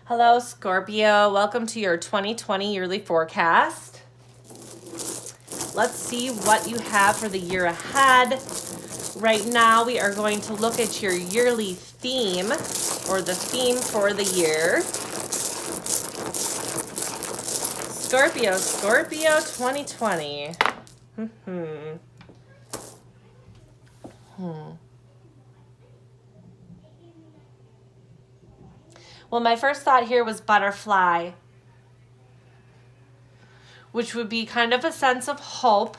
Hello, Scorpio. Welcome to your 2020 yearly forecast. Let's see what you have for the year ahead. Right now, we are going to look at your yearly theme, or the theme for the year. Scorpio 2020. Well, my first thought here was butterfly, which would be kind of a sense of hope.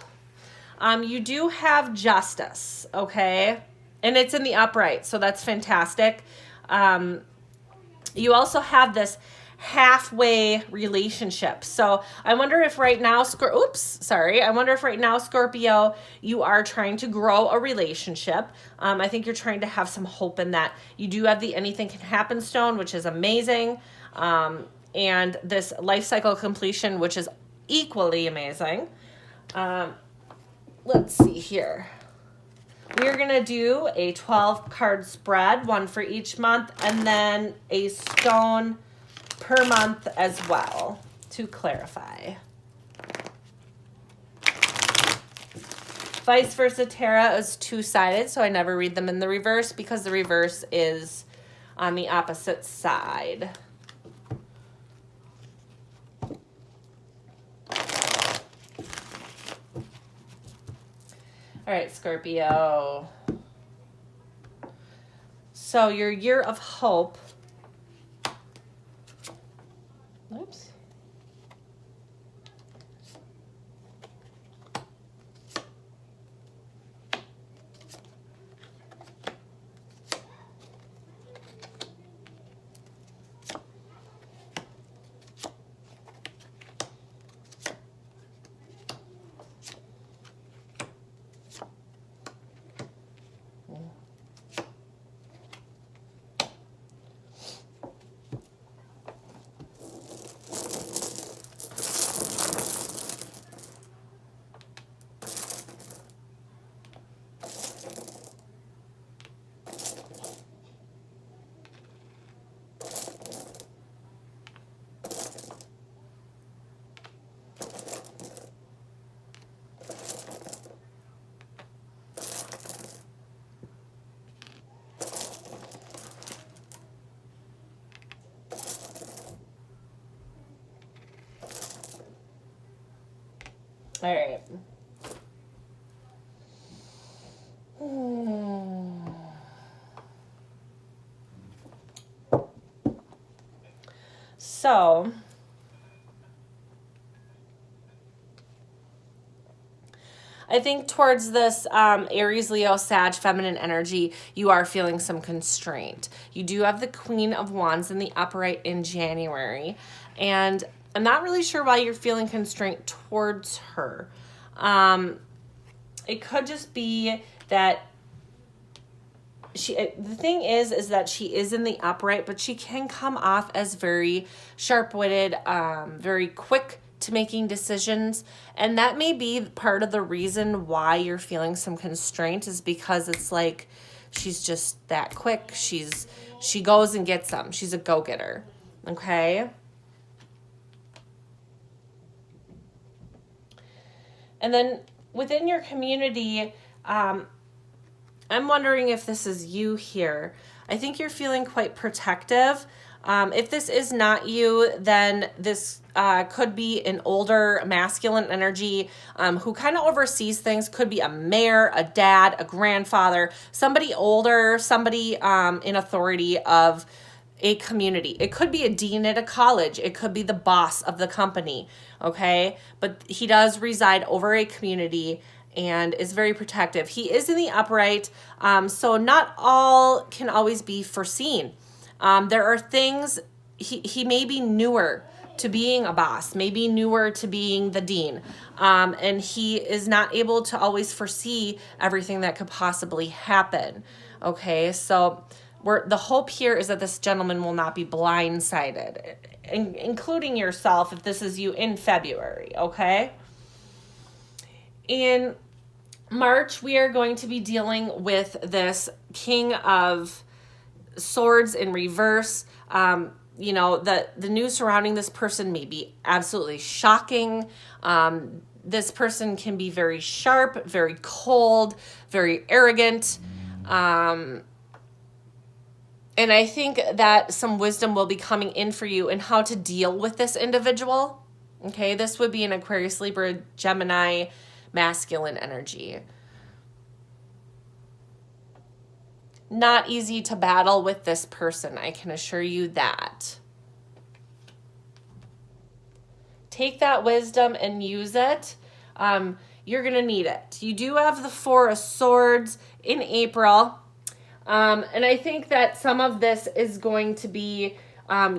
You do have justice, okay? And it's in the upright, so that's fantastic. You also have this halfway relationship. So I wonder if right now, I wonder if right now, Scorpio, you are trying to grow a relationship. I think you're trying to have some hope in that. You do have the anything can happen stone, which is amazing. And this life cycle completion, which is equally amazing. Let's see here. We're going to do a 12 card spread, one for each month, and then a stone per month as well to clarify. Vice versa tarot is two-sided, so I never read them in the reverse because the reverse is on the opposite side. All right, Scorpio. So your year of hope. Oops. All right. So, I think towards this Aries, Leo, Sag, feminine energy, you are feeling some constraint. You do have the Queen of Wands in the upright in January. And I'm not really sure why you're feeling constraint towards her. It could just be that the thing is that she is in the upright, but she can come off as very sharp-witted, very quick to making decisions. And that may be part of the reason why you're feeling some constraint, is because it's like she's just that quick. She goes and gets them. She's a go-getter. Okay? And then within your community, I'm wondering if this is you here. I think you're feeling quite protective. If this is not you, then this could be an older masculine energy who kind of oversees things. Could be a mayor, a dad, a grandfather, somebody older, somebody in authority of a community. It could be a dean at a college. It could be the boss of the company, okay? But he does reside over a community and is very protective. He is in the upright, so not all can always be foreseen. There are things, he may be newer to being a boss, maybe newer to being the dean, and he is not able to always foresee everything that could possibly happen, okay? So the hope here is that this gentleman will not be blindsided, including yourself if this is you in February, okay? In March, we are going to be dealing with this King of Swords in reverse. the news surrounding this person may be absolutely shocking. This person can be very sharp, very cold, very arrogant. And I think that some wisdom will be coming in for you in how to deal with this individual. Okay, this would be an Aquarius, Libra, Gemini, masculine energy. Not easy to battle with this person, I can assure you that. Take that wisdom and use it. You're going to need it. You do have the Four of Swords in April. And I think that some of this is going to be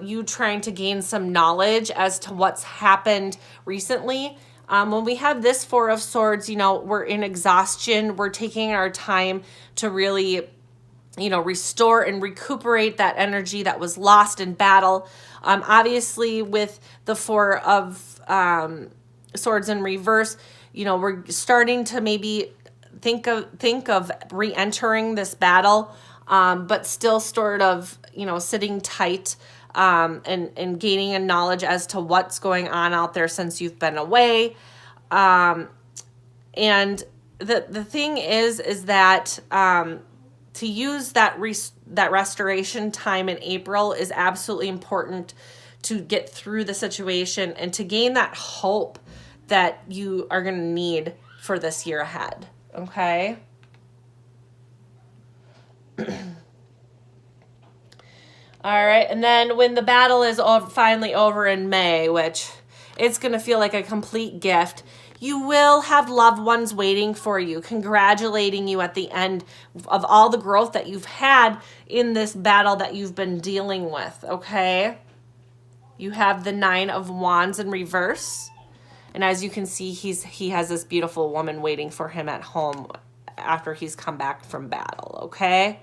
you trying to gain some knowledge as to what's happened recently. When we have this Four of Swords, we're in exhaustion. We're taking our time to really, restore and recuperate that energy that was lost in battle. Obviously, with the Four of Swords in reverse, we're starting to maybe think of re-entering this battle, but still sort of, sitting tight and gaining a knowledge as to what's going on out there since you've been away. And the thing is that to use that restoration time in April is absolutely important to get through the situation and to gain that hope that you are going to need for this year ahead. Okay? All right. And then when the battle is finally over in May, which it's going to feel like a complete gift, you will have loved ones waiting for you, congratulating you at the end of all the growth that you've had in this battle that you've been dealing with, okay? You have the Nine of Wands in reverse. And as you can see, he has this beautiful woman waiting for him at home after he's come back from battle, okay?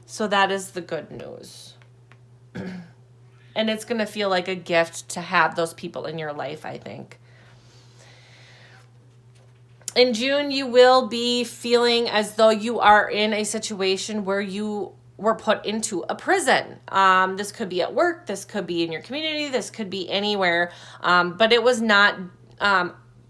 So that is the good news. And it's going to feel like a gift to have those people in your life, I think. In June, you will be feeling as though you are in a situation where you were put into a prison. This could be at work, this could be in your community, this could be anywhere, but it was not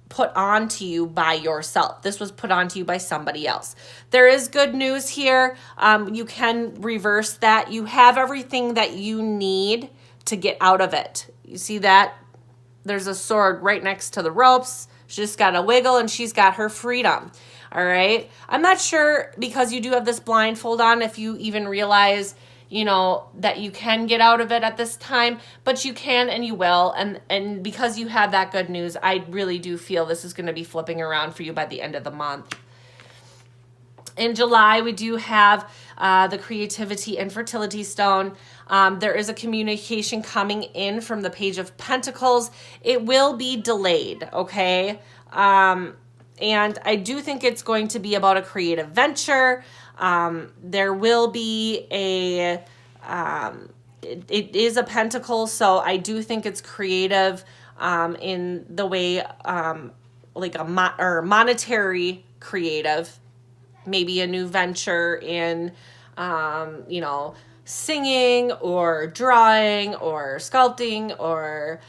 put onto you by yourself. This was put onto you by somebody else. There is good news here. You can reverse that. You have everything that you need to get out of it. You see that? There's a sword right next to the ropes. She's just got to wiggle and she's got her freedom. All right. I'm not sure, because you do have this blindfold on, if you even realize, that you can get out of it at this time, but you can and you will. And because you have that good news, I really do feel this is going to be flipping around for you by the end of the month. In July, we do have the Creativity and Fertility Stone. There is a communication coming in from the Page of Pentacles. It will be delayed, okay? And I do think it's going to be about a creative venture. There will be it is a pentacle, so I do think it's creative in the way like or monetary creative. Maybe a new venture in, singing or drawing or sculpting or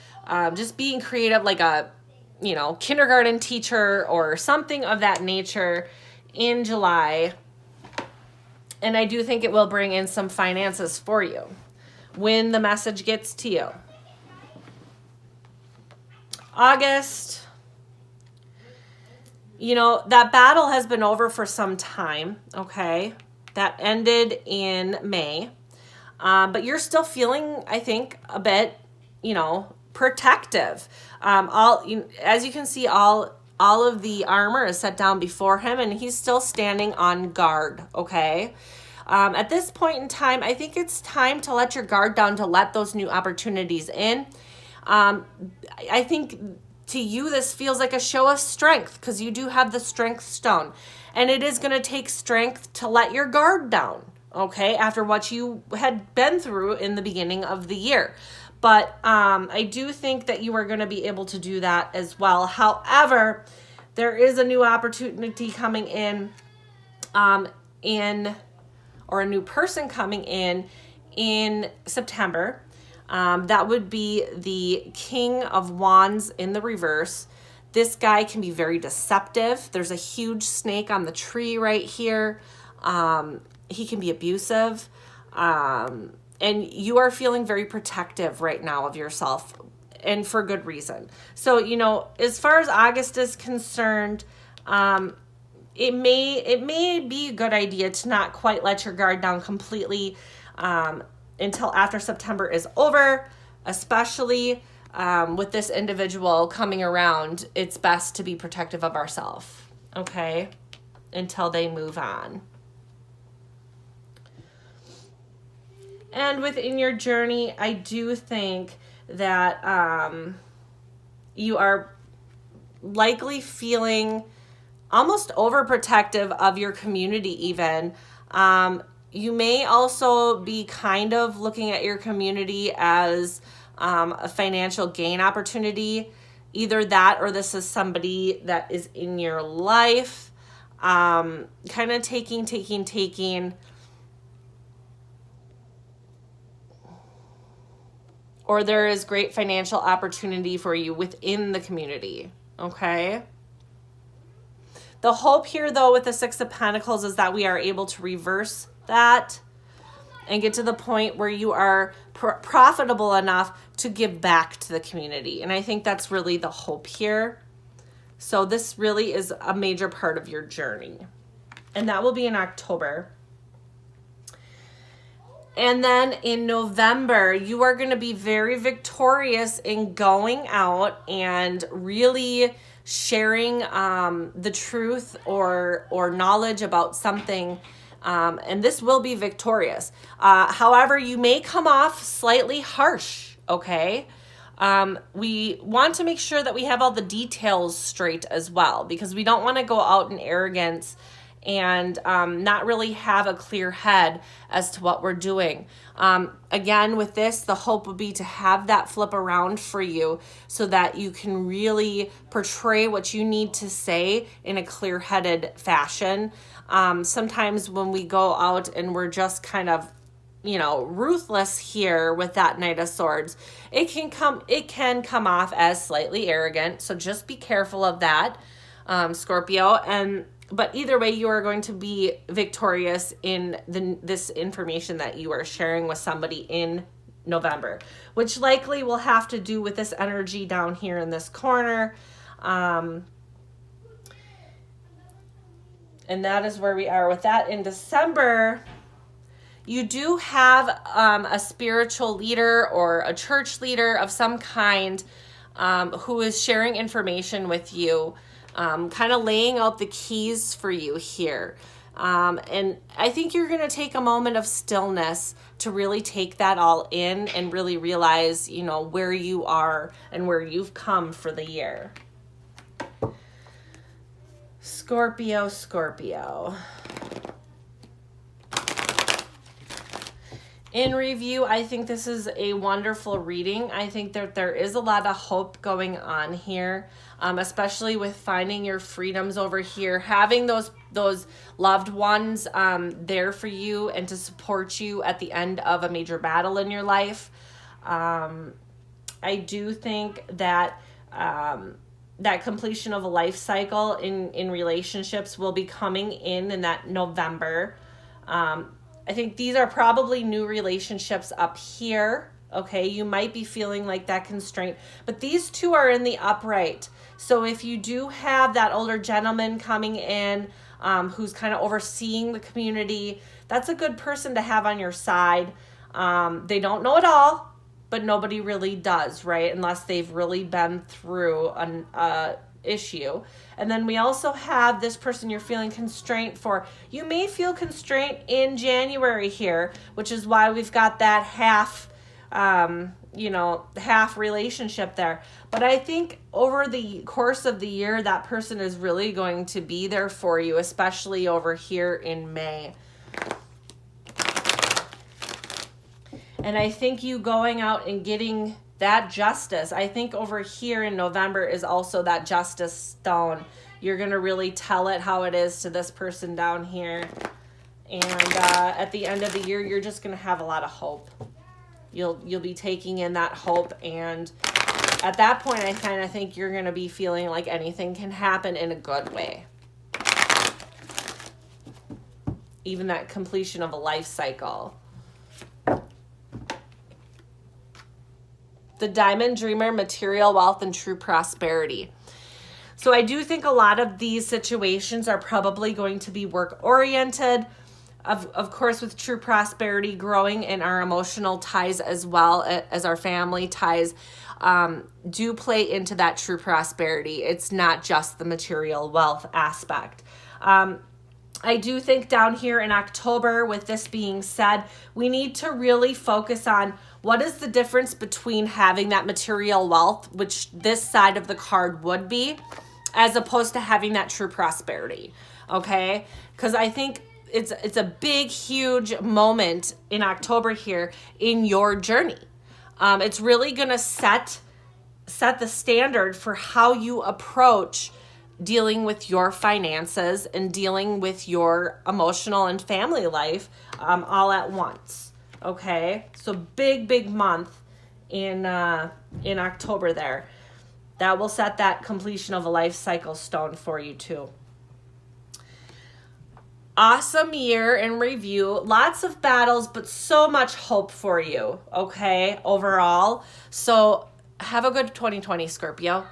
just being creative, like a, kindergarten teacher or something of that nature in July. And I do think it will bring in some finances for you when the message gets to you. August. That battle has been over for some time, okay? That ended in May. But you're still feeling, I think, a bit, protective. As you can see, all of the armor is set down before him, and he's still standing on guard, okay? At this point in time, I think it's time to let your guard down, to let those new opportunities in. I think to you, this feels like a show of strength, because you do have the Strength Stone. And it is going to take strength to let your guard down, okay, after what you had been through in the beginning of the year. But I do think that you are going to be able to do that as well. However, there is a new opportunity coming in, or a new person coming in in September. That would be the King of Wands in the reverse. This guy can be very deceptive. There's a huge snake on the tree right here. He can be abusive. And you are feeling very protective right now of yourself, and for good reason. So, you know, as far as August is concerned, it may be a good idea to not quite let your guard down completely until after September is over, especially with this individual coming around. It's best to be protective of ourselves, okay, until they move on. And within your journey, I do think that you are likely feeling almost overprotective of your community even. You may also be kind of looking at your community as a financial gain opportunity. Either that or this is somebody that is in your life, kind of taking. Or there is great financial opportunity for you within the community, okay? The hope here, though, with the Six of Pentacles is that we are able to reverse that and get to the point where you are profitable enough to give back to the community. And I think that's really the hope here. So this really is a major part of your journey. And that will be in October. And then in November, you are going to be very victorious in going out and really sharing the truth or knowledge about something. And this will be victorious. However, you may come off slightly harsh, okay? We want to make sure that we have all the details straight as well, because we don't want to go out in arrogance and not really have a clear head as to what we're doing. Again, with this, the hope would be to have that flip around for you so that you can really portray what you need to say in a clear-headed fashion. Sometimes when we go out and we're just kind of, you know, ruthless here with that Knight of Swords, it can come off as slightly arrogant. So just be careful of that, Scorpio. But either way, you are going to be victorious in this information that you are sharing with somebody in November, which likely will have to do with this energy down here in this corner. And that is where we are with that. In December, you do have a spiritual leader or a church leader of some kind who is sharing information with you. Kind of laying out the keys for you here. And I think you're going to take a moment of stillness to really take that all in and really realize, you know, where you are and where you've come for the year. Scorpio. In review, I think this is a wonderful reading. I think that there is a lot of hope going on here, especially with finding your freedoms over here, having those loved ones there for you and to support you at the end of a major battle in your life. I do think that that completion of a life cycle in relationships will be coming in that November. I think these are probably new relationships up here, okay? You might be feeling like that constraint, but these two are in the upright. So if you do have that older gentleman coming in who's kind of overseeing the community, that's a good person to have on your side. They don't know it all, but nobody really does, right? Unless they've really been through an issue. And then we also have this person you're feeling constraint for. You may feel constraint in January here, which is why we've got that half relationship there. But I think over the course of the year, that person is really going to be there for you, especially over here in May. And I think you going out and getting that justice, I think over here in November is also that justice stone. You're going to really tell it how it is to this person down here. And at the end of the year, you're just going to have a lot of hope. You'll be taking in that hope, and at that point, I kind of think you're going to be feeling like anything can happen in a good way. Even that completion of a life cycle. The Diamond Dreamer, material wealth, and true prosperity. So I do think a lot of these situations are probably going to be work-oriented. Of course, with true prosperity, growing in our emotional ties as well as our family ties do play into that true prosperity. It's not just the material wealth aspect. I do think down here in October, with this being said, we need to really focus on what is the difference between having that material wealth, which this side of the card would be, as opposed to having that true prosperity. Okay? Because I think it's a big, huge moment in October here in your journey. It's really going to set the standard for how you approach dealing with your finances and dealing with your emotional and family life all at once. Okay? So big month in October there. That will set that completion of a life cycle stone for you too. Awesome year in review. Lots of battles, but so much hope for you, okay, overall. So have a good 2020, Scorpio.